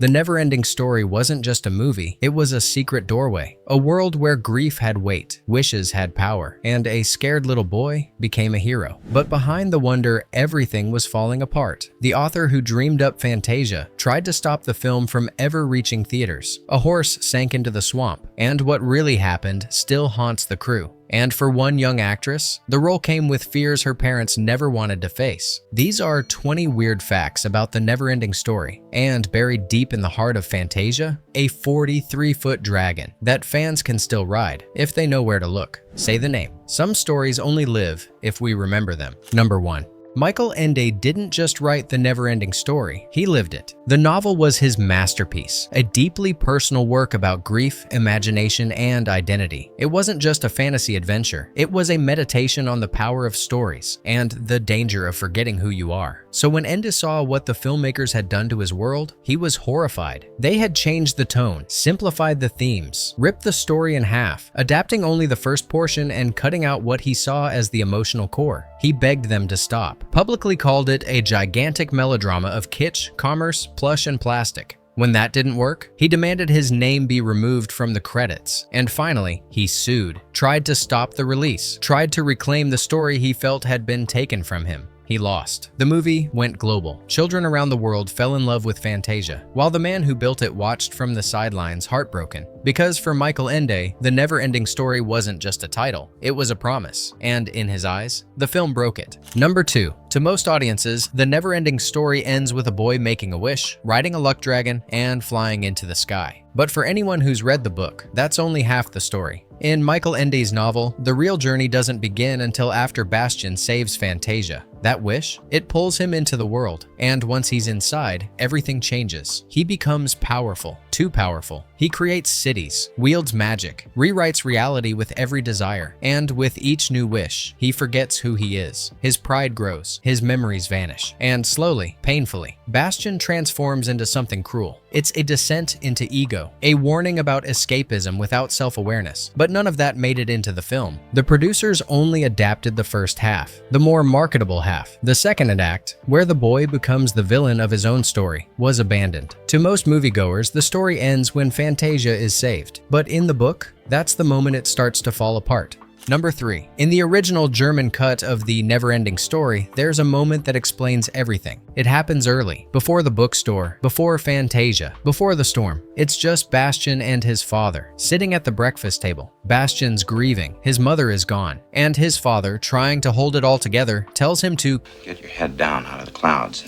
The NeverEnding Story wasn't just a movie, it was a secret doorway. A world where grief had weight, wishes had power, and a scared little boy became a hero. But behind the wonder, everything was falling apart. The author who dreamed up Fantasia tried to stop the film from ever reaching theaters. A horse sank into the swamp, and what really happened still haunts the crew. And for one young actress, the role came with fears her parents never wanted to face. These are 20 weird facts about the NeverEnding Story, and buried deep in the heart of Fantasia, a 43-foot dragon that fans can still ride if they know where to look. Say the name. Some stories only live if we remember them. Number 1. Michael Ende didn't just write the NeverEnding Story, he lived it. The novel was his masterpiece, a deeply personal work about grief, imagination, and identity. It wasn't just a fantasy adventure, it was a meditation on the power of stories and the danger of forgetting who you are. So when Ende saw what the filmmakers had done to his world, he was horrified. They had changed the tone, simplified the themes, ripped the story in half, adapting only the first portion and cutting out what he saw as the emotional core. He begged them to stop, publicly called it a gigantic melodrama of kitsch, commerce, plush, and plastic. When that didn't work, he demanded his name be removed from the credits. And finally, he sued, tried to stop the release, tried to reclaim the story he felt had been taken from him. He lost. The movie went global. Children around the world fell in love with Fantasia, while the man who built it watched from the sidelines heartbroken. Because for Michael Ende, the NeverEnding Story wasn't just a title, it was a promise. And in his eyes, the film broke it. Number 2. To most audiences, the NeverEnding Story ends with a boy making a wish, riding a luck dragon, and flying into the sky. But for anyone who's read the book, that's only half the story. In Michael Ende's novel, the real journey doesn't begin until after Bastian saves Fantasia. That wish, it pulls him into the world, and once he's inside, everything changes. He becomes powerful, too powerful. He creates cities, wields magic, rewrites reality with every desire, and with each new wish, he forgets who he is. His pride grows, his memories vanish, and slowly, painfully, Bastian transforms into something cruel. It's a descent into ego, a warning about escapism without self-awareness. But none of that made it into the film. The producers only adapted the first half, the more marketable half. The second act, where the boy becomes the villain of his own story, was abandoned. To most moviegoers, the story ends when Fantasia is saved. But in the book, that's the moment it starts to fall apart. Number 3. In the original German cut of the NeverEnding Story, there's a moment that explains everything. It happens early, before the bookstore, before Fantasia, before the storm. It's just Bastian and his father, sitting at the breakfast table. Bastian's grieving, his mother is gone, and his father, trying to hold it all together, tells him to get your head down out of the clouds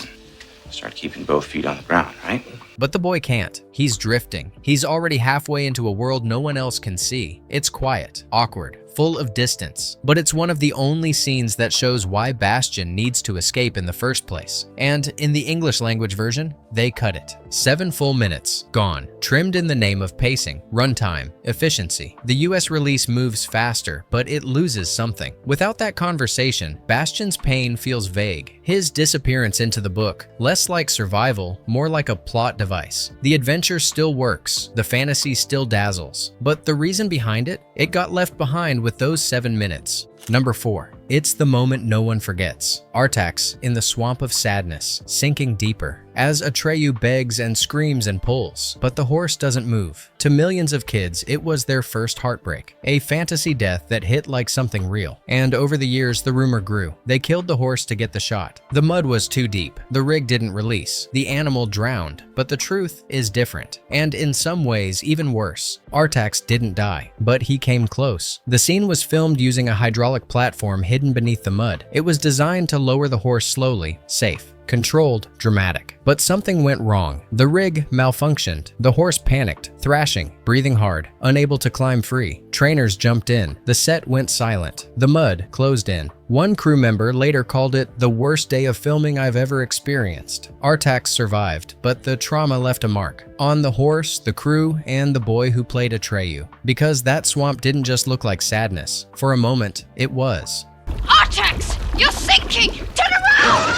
and start keeping both feet on the ground, right? But the boy can't. He's drifting. He's already halfway into a world no one else can see. It's quiet, awkward, full of distance. But it's one of the only scenes that shows why Bastian needs to escape in the first place. And in the English language version, they cut it. 7 full minutes, gone, trimmed in the name of pacing, runtime, efficiency. The US release moves faster, but it loses something. Without that conversation, Bastian's pain feels vague. His disappearance into the book, less like survival, more like a plot device. The adventure still works, the fantasy still dazzles, but the reason behind it, it got left behind with those 7 minutes. Number 4. It's the moment no one forgets. Artax in the swamp of sadness, sinking deeper, as Atreyu begs and screams and pulls, but the horse doesn't move. To millions of kids, it was their first heartbreak, a fantasy death that hit like something real. And over the years, the rumor grew. They killed the horse to get the shot. The mud was too deep. The rig didn't release. The animal drowned. But the truth is different, and in some ways even worse. Artax didn't die, but he came close. The scene was filmed using a hydraulic platform hidden beneath the mud. It was designed to lower the horse slowly, safe. Controlled, dramatic. But something went wrong. The rig malfunctioned. The horse panicked, thrashing, breathing hard, unable to climb free. Trainers jumped in. The set went silent. The mud closed in. One crew member later called it the worst day of filming I've ever experienced. Artax survived, but the trauma left a mark on the horse, the crew, and the boy who played Atreyu. Because that swamp didn't just look like sadness. For a moment, it was. Artax! You're sinking! Turn around!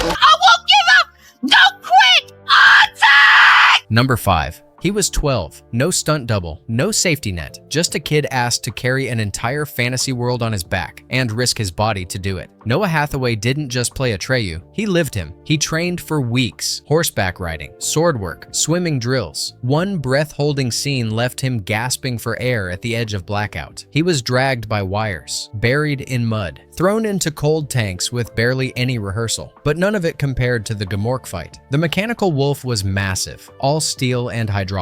I won't give up! Don't quit! Artax! Number 5. He was 12, no stunt double, no safety net, just a kid asked to carry an entire fantasy world on his back and risk his body to do it. Noah Hathaway didn't just play Atreyu, he lived him. He trained for weeks, horseback riding, sword work, swimming drills. One breath-holding scene left him gasping for air at the edge of blackout. He was dragged by wires, buried in mud, thrown into cold tanks with barely any rehearsal, but none of it compared to the Gamork fight. The mechanical wolf was massive, all steel and hydraulics.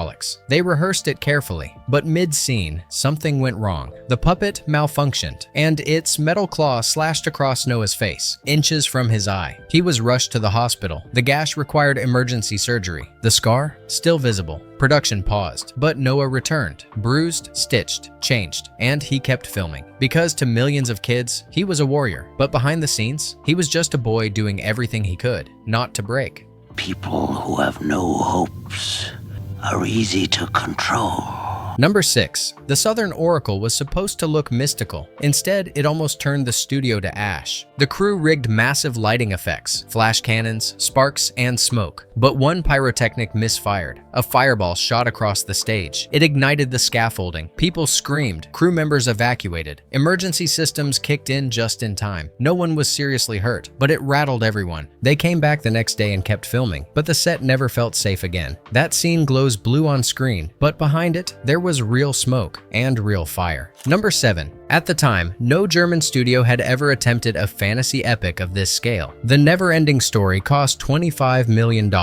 They rehearsed it carefully, but mid-scene, something went wrong. The puppet malfunctioned, and its metal claw slashed across Noah's face, inches from his eye. He was rushed to the hospital. The gash required emergency surgery. The scar, still visible. Production paused, but Noah returned, bruised, stitched, changed, and he kept filming. Because to millions of kids, he was a warrior, but behind the scenes, he was just a boy doing everything he could, not to break. People who have no hopes are easy to control. Number 6. The Southern Oracle was supposed to look mystical. Instead, it almost turned the studio to ash. The crew rigged massive lighting effects, flash cannons, sparks, and smoke. But one pyrotechnic misfired. A fireball shot across the stage. It ignited the scaffolding. People screamed. Crew members evacuated. Emergency systems kicked in just in time. No one was seriously hurt, but it rattled everyone. They came back the next day and kept filming, but the set never felt safe again. That scene glows blue on screen, but behind it, there was real smoke and real fire. Number 7. At the time, no German studio had ever attempted a fantasy epic of this scale. The NeverEnding Story cost $25 million,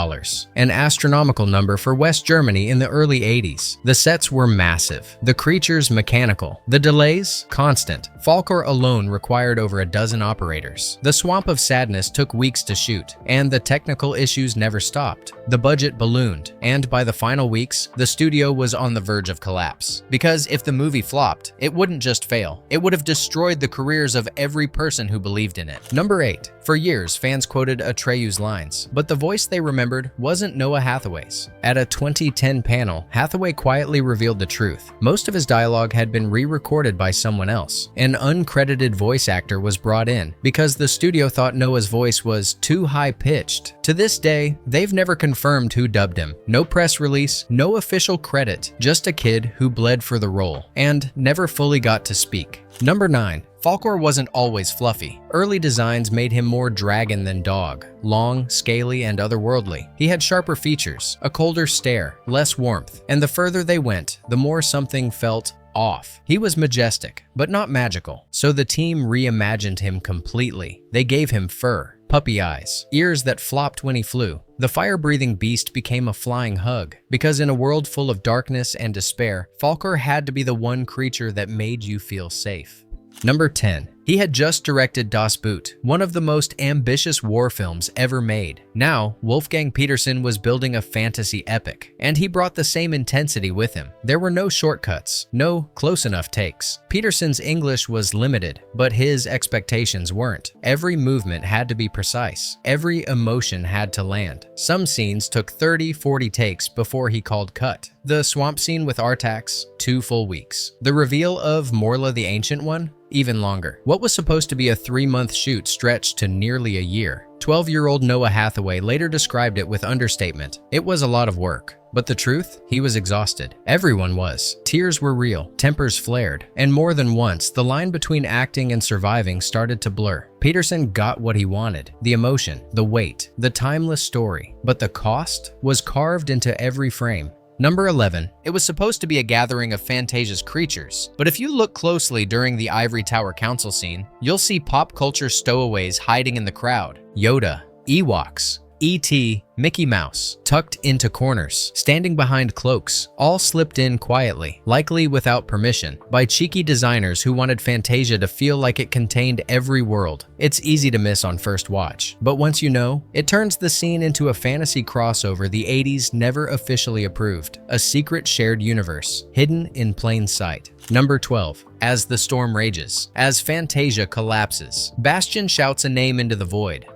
an astronomical number for West Germany in the early 80s. The sets were massive, the creatures mechanical, the delays constant. Faulor alone required over a dozen operators. The Swamp of Sadness took weeks to shoot, and the technical issues never stopped. The budget ballooned, and by the final weeks, the studio was on the verge of collapse. Because if the movie flopped, it wouldn't just fail. It would have destroyed the careers of every person who believed in it. Number 8. For years, fans quoted Atreyu's lines, but the voice they remembered wasn't Noah Hathaway's. At a 2010 panel, Hathaway quietly revealed the truth. Most of his dialogue had been re-recorded by someone else. An uncredited voice actor was brought in because the studio thought Noah's voice was too high-pitched. To this day, they've never confirmed who dubbed him. No press release, no official credit, just a kid who bled for the role and never fully got to speak. Number 9. Faulor wasn't always fluffy. Early designs made him more dragon than dog, long, scaly, and otherworldly. He had sharper features, a colder stare, less warmth, and the further they went, the more something felt off. He was majestic, but not magical, so the team reimagined him completely. They gave him fur, puppy eyes, ears that flopped when he flew. The fire-breathing beast became a flying hug, because in a world full of darkness and despair, Faulor had to be the one creature that made you feel safe. Number 10. He had just directed Das Boot, one of the most ambitious war films ever made. Now, Wolfgang Petersen was building a fantasy epic, and he brought the same intensity with him. There were no shortcuts, no close enough takes. Petersen's English was limited, but his expectations weren't. Every movement had to be precise. Every emotion had to land. Some scenes took 30-40 takes before he called cut. The swamp scene with Artax, 2 full weeks. The reveal of Morla the Ancient One, even longer. What was supposed to be a 3-month shoot stretched to nearly a year. 12-year-old Noah Hathaway later described it with understatement. It was a lot of work. But the truth? He was exhausted. Everyone was. Tears were real, tempers flared, and more than once, the line between acting and surviving started to blur. Petersen got what he wanted, the emotion, the weight, the timeless story. But the cost was carved into every frame. Number 11. It was supposed to be a gathering of Fantasia's creatures, but if you look closely during the Ivory Tower Council scene, you'll see pop culture stowaways hiding in the crowd. Yoda, Ewoks, E.T., Mickey Mouse, tucked into corners, standing behind cloaks, all slipped in quietly, likely without permission, by cheeky designers who wanted Fantasia to feel like it contained every world. It's easy to miss on first watch, but once you know, it turns the scene into a fantasy crossover the 80s never officially approved, a secret shared universe, hidden in plain sight. Number 12. As the storm rages, as Fantasia collapses, Bastion shouts a name into the void.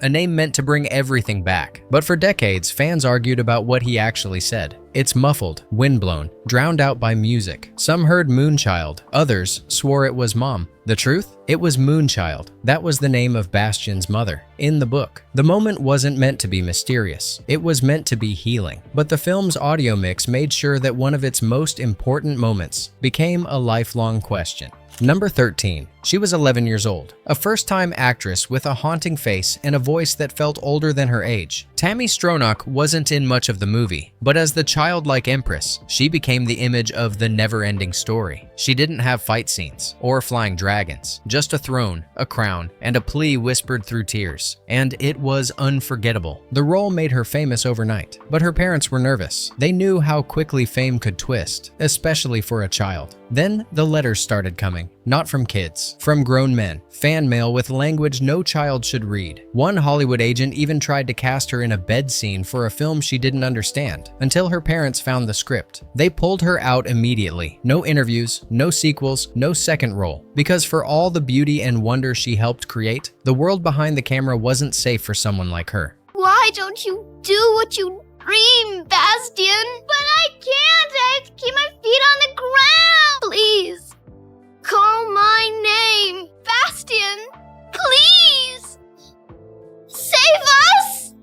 a name meant to bring everything back. But for decades, fans argued about what he actually said. It's muffled, windblown, drowned out by music. Some heard Moonchild, others swore it was Mom. The truth? It was Moonchild. That was the name of Bastian's mother. In the book, the moment wasn't meant to be mysterious. It was meant to be healing. But the film's audio mix made sure that one of its most important moments became a lifelong question. Number 13. She was 11 years old, a first-time actress with a haunting face and a voice that felt older than her age. Tammy Stronach wasn't in much of the movie, but as the childlike empress, she became the image of the never-ending story. She didn't have fight scenes or flying dragons, just a throne, a crown, and a plea whispered through tears. And it was unforgettable. The role made her famous overnight, but her parents were nervous. They knew how quickly fame could twist, especially for a child. Then the letters started coming, not from kids, from grown men, fan mail with language no child should read. One Hollywood agent even tried to cast her in a bed scene for a film she didn't understand, until her parents found the script. They pulled her out immediately. No interviews, no sequels, no second role. Because for all the beauty and wonder she helped create, the world behind the camera wasn't safe for someone like her. Why don't you do what you dream, Bastian? But I can't! I have to keep my feet on the ground! Please, call my name! Bastian, please! Save us!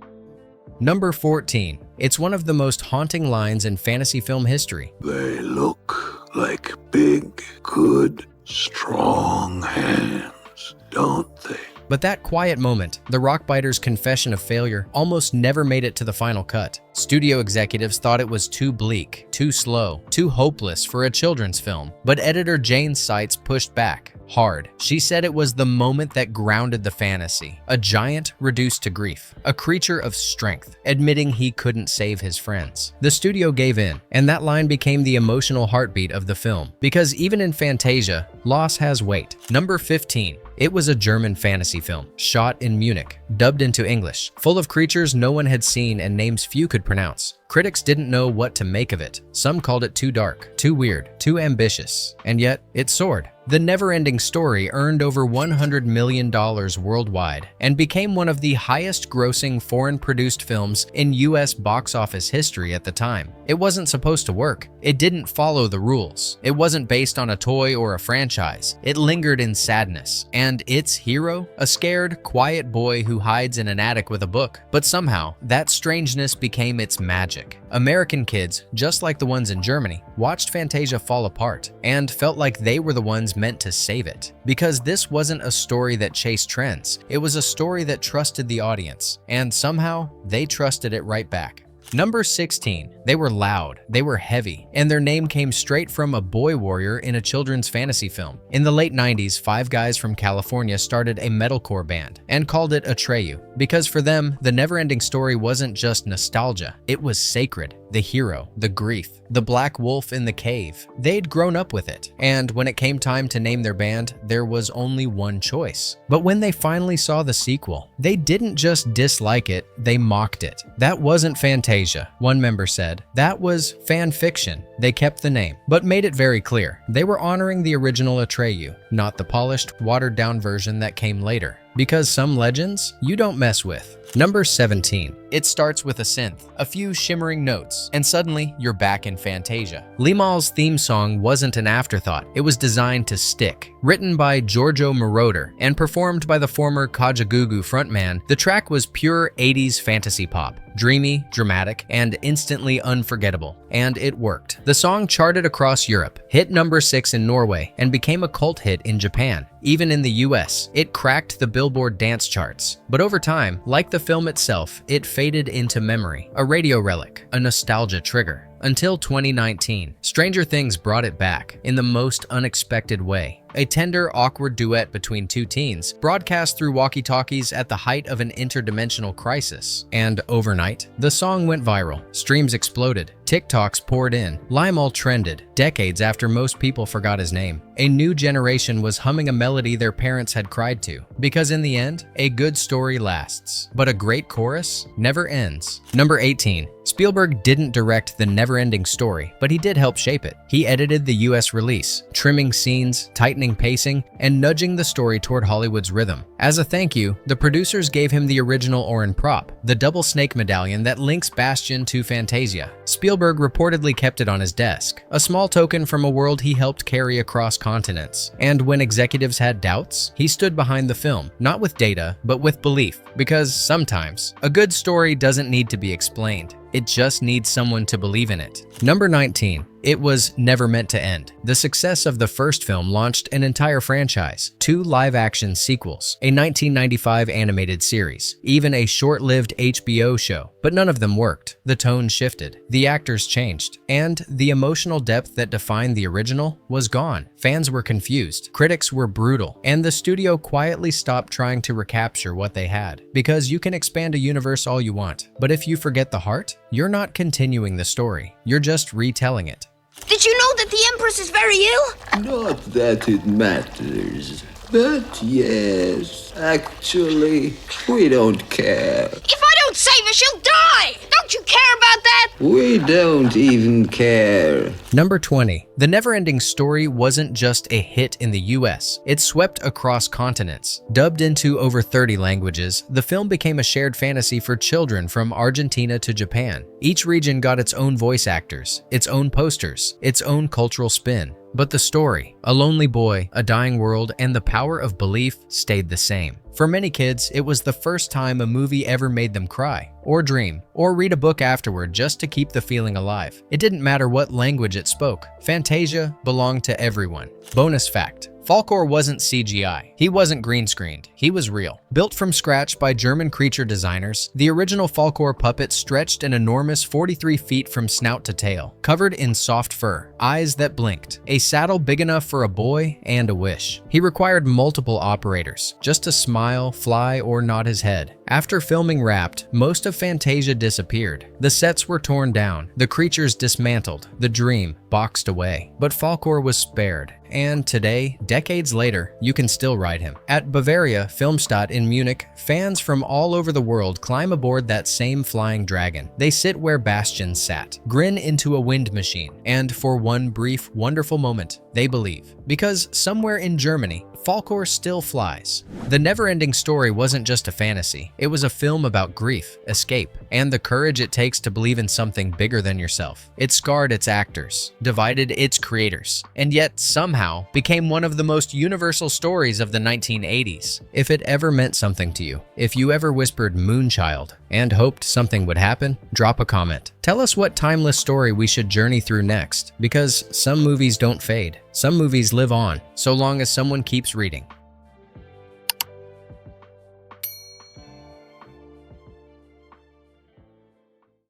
Number 14. It's one of the most haunting lines in fantasy film history. They look like big, good, strong hands, don't they? But that quiet moment, the Rockbiter's confession of failure, almost never made it to the final cut. Studio executives thought it was too bleak, too slow, too hopeless for a children's film. But editor Jane Seitz pushed back hard. She said it was the moment that grounded the fantasy. A giant reduced to grief, a creature of strength, admitting he couldn't save his friends. The studio gave in, and that line became the emotional heartbeat of the film. Because even in Fantasia, loss has weight. Number 15. It was a German fantasy film, shot in Munich, dubbed into English, full of creatures no one had seen and names few could pronounce. Critics didn't know what to make of it. Some called it too dark, too weird, too ambitious, and yet it soared. The NeverEnding Story earned over $100 million worldwide and became one of the highest-grossing foreign-produced films in US box office history at the time. It wasn't supposed to work. It didn't follow the rules. It wasn't based on a toy or a franchise. It lingered in sadness. And its hero? A scared, quiet boy who hides in an attic with a book. But somehow, that strangeness became its magic. American kids, just like the ones in Germany, watched Fantasia fall apart and felt like they were the ones meant to save it. Because this wasn't a story that chased trends. It was a story that trusted the audience. And somehow, they trusted it right back. Number 16. They were loud, they were heavy, and their name came straight from a boy warrior in a children's fantasy film. In the late 90s, 5 guys from California started a metalcore band and called it Atreyu. Because for them, the never-ending story wasn't just nostalgia, it was sacred. The hero, the grief, the black wolf in the cave. They'd grown up with it, and when it came time to name their band, there was only one choice. But when they finally saw the sequel, they didn't just dislike it, they mocked it. That wasn't Fantasia, one member said. That was fan fiction. They kept the name, but made it very clear. They were honoring the original Atreyu, not the polished, watered-down version that came later. Because some legends you don't mess with. Number 17. It starts with a synth, a few shimmering notes, and suddenly you're back in Fantasia. Limahl's theme song wasn't an afterthought, it was designed to stick. Written by Giorgio Moroder and performed by the former Kajagoogoo frontman, the track was pure 80s fantasy pop. Dreamy, dramatic, and instantly unforgettable. And it worked. The song charted across Europe, hit number 6 in Norway, and became a cult hit in Japan. Even in the US, it cracked the Billboard dance charts. But over time, like the film itself, it faded into memory, a radio relic, a nostalgia trigger. Until 2019, Stranger Things brought it back in the most unexpected way. A tender, awkward duet between 2 teens, broadcast through walkie-talkies at the height of an interdimensional crisis. And overnight, the song went viral. Streams exploded. TikToks poured in. Limahl trended, decades after most people forgot his name. A new generation was humming a melody their parents had cried to. Because in the end, a good story lasts. But a great chorus never ends. Number 18. Spielberg didn't direct the never-ending story, but he did help shape it. He edited the US release, trimming scenes, tightening tightening pacing and nudging the story toward Hollywood's rhythm. As a thank you, the producers gave him the original Orin prop, the double snake medallion that links Bastian to Fantasia. Spielberg reportedly kept it on his desk, a small token from a world he helped carry across continents. And when executives had doubts, he stood behind the film, not with data, but with belief. Because sometimes, a good story doesn't need to be explained. It just needs someone to believe in it. Number 19. It was never meant to end. The success of the first film launched an entire franchise, 2 live-action sequels, a 1995 animated series, even a short-lived HBO show. But none of them worked. The tone shifted, the actors changed, and the emotional depth that defined the original was gone. Fans were confused, critics were brutal, and the studio quietly stopped trying to recapture what they had. Because you can expand a universe all you want, but if you forget the heart, you're not continuing the story. You're just retelling it. Did you know that the Empress is very ill? Not that it matters. But yes, actually, we don't care. If I don't save her, she'll die! Don't you care about that? We don't even care. Number 20. The NeverEnding Story wasn't just a hit in the US, it swept across continents. Dubbed into over 30 languages, the film became a shared fantasy for children from Argentina to Japan. Each region got its own voice actors, its own posters, its own cultural spin. But the story, a lonely boy, a dying world, and the power of belief stayed the same. For many kids, it was the first time a movie ever made them cry, or dream, or read a book afterward just to keep the feeling alive. It didn't matter what language it spoke. Fantasia belonged to everyone. Bonus fact. Faulor wasn't CGI. He wasn't green screened. He was real. Built from scratch by German creature designers, the original Faulor puppet stretched an enormous 43 feet from snout to tail, covered in soft fur, eyes that blinked, a saddle big enough for a boy and a wish. He required multiple operators, just to smile, fly, or nod his head. After filming wrapped, most of Fantasia disappeared. The sets were torn down, the creatures dismantled, the dream boxed away. But Faulor was spared, and today, decades later, you can still ride him. At Bavaria Filmstadt in Munich, fans from all over the world climb aboard that same flying dragon. They sit where Bastian sat, grin into a wind machine, and for one brief, wonderful moment, they believe. Because somewhere in Germany, Faulor still flies. The NeverEnding Story wasn't just a fantasy. It was a film about grief, escape, and the courage it takes to believe in something bigger than yourself. It scarred its actors, divided its creators, and yet somehow became one of the most universal stories of the 1980s. If it ever meant something to you, if you ever whispered "Moonchild" and hoped something would happen, drop a comment. Tell us what timeless story we should journey through next, because some movies don't fade. Some movies live on, so long as someone keeps reading.